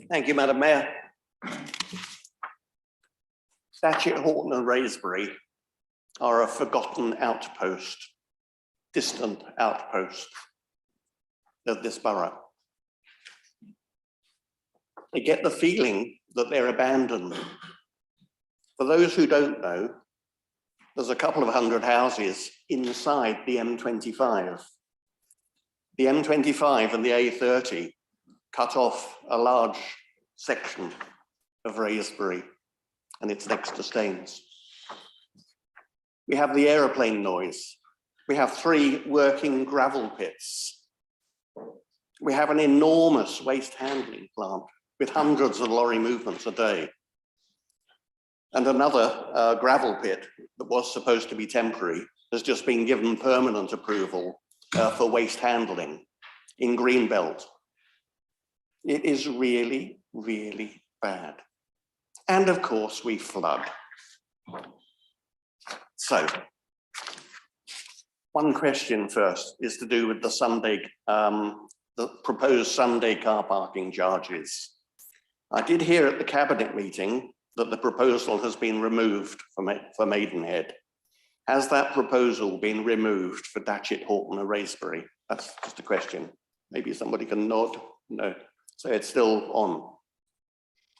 Thank you, Madam Mayor. Datchet, Horton and Wraysbury are a forgotten outpost, distant outpost of this borough. I get the feeling that they're abandoned. For those who don't know, there's a couple of hundred houses inside the M25. The M25 and the A30 cut off a large section of Wraysbury, and it's next to Thames. We have the aeroplane noise. We have 3 working gravel pits. We have an enormous waste handling plant with hundreds of lorry movements a day. And another gravel pit that was supposed to be temporary has just been given permanent approval for waste handling in Greenbelt. It is really, really bad. And of course, we flood. So, one question first is to do with the proposed Sunday car parking charges. I did hear at the cabinet meeting that the proposal has been removed for Maidenhead. Has that proposal been removed for Datchet, Horton and Wraysbury? That's just a question. Maybe somebody can nod. No, so it's still on.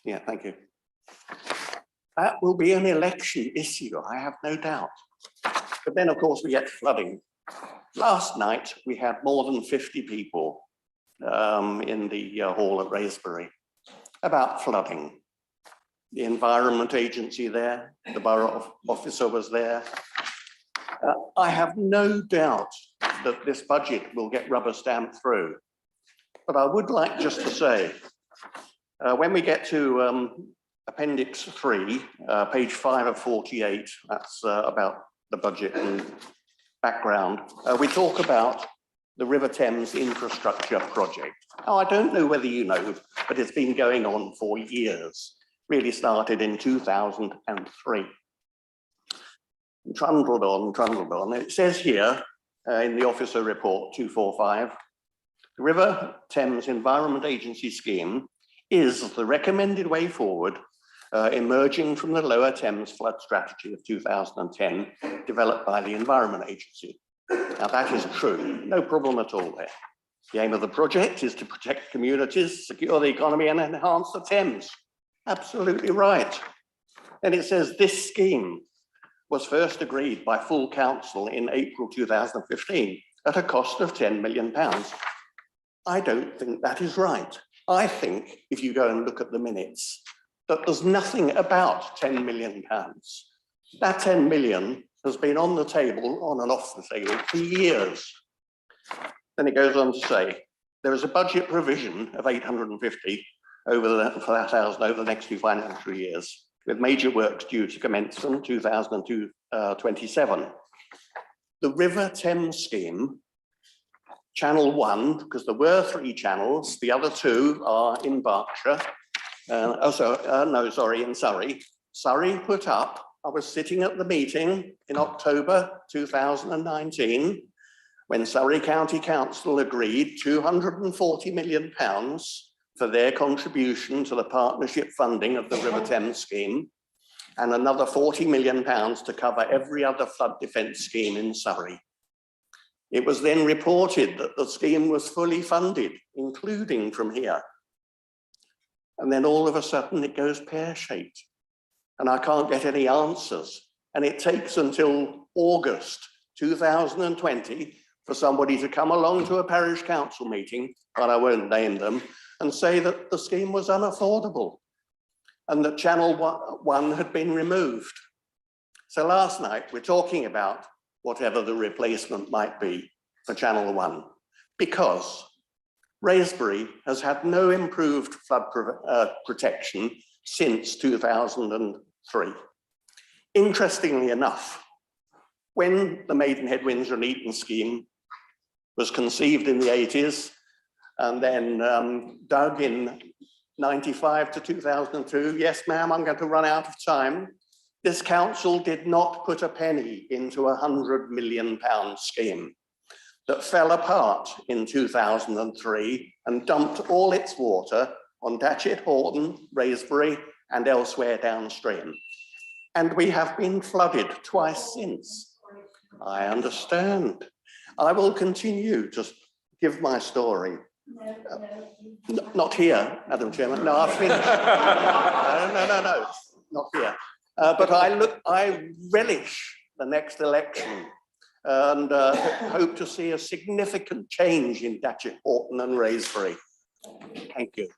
Yeah, thank you. That will be an election issue, I have no doubt. But then, of course, we get flooding. Last night, we had more than 50 people in the hall at Wraysbury about flooding. The Environment Agency there, the borough officer was there. I have no doubt that this budget will get rubber stamped through. But I would like just to say, when we get to Appendix 3, page 5 of 48, that's about the budget and background, we talk about the River Thames infrastructure project. Now, I don't know whether you know, but it's been going on for years. Really started in 2003. Trundled on. It says here in the officer report 245, the River Thames Environment Agency scheme is the recommended way forward emerging from the Lower Thames Flood Strategy of 2010, developed by the Environment Agency. Now that is true, no problem at all there. The aim of the project is to protect communities, secure the economy and enhance the Thames. Absolutely right. And it says this scheme was first agreed by full council in April 2015 at a cost of £10 million. I don't think that is right. I think if you go and look at the minutes, that there's nothing about £10 million. That 10 million has been on the table, on and off the table for years. Then it goes on to say, there is a budget provision of 850 for that house over the next 2 financial years, with major works due to commence from 2027. The River Thames scheme, Channel 1, because there were 3 channels, the other 2 are in Berkshire, in Surrey. Surrey put up, I was sitting at the meeting in October 2019, when Surrey County Council agreed £240 million for their contribution to the partnership funding of the River Thames scheme, and another £40 million to cover every other flood defence scheme in Surrey. It was then reported that the scheme was fully funded, including from here. And then all of a sudden it goes pear-shaped, and I can't get any answers. And it takes until August 2020 for somebody to come along to a parish council meeting, and I won't name them, and say that the scheme was unaffordable and that Channel 1 had been removed. So last night, we're talking about whatever the replacement might be for Channel 1, because Wraysbury has had no improved flood protection since 2003. Interestingly enough, when the Maidenhead, Windsor and Eton scheme was conceived in the 80s, and then dug in 95 to 2002. Yes, ma'am, I'm going to run out of time. This council did not put a penny into a £100 million scheme that fell apart in 2003 and dumped all its water on Datchet, Horton, Wraysbury, and elsewhere downstream. And we have been flooded twice since. I understand. I will continue to give my story. Not here, Madam Chairman. No, I've finished. No, not here. But I relish the next election and hope to see a significant change in Datchet, Horton and Wraysbury. Thank you.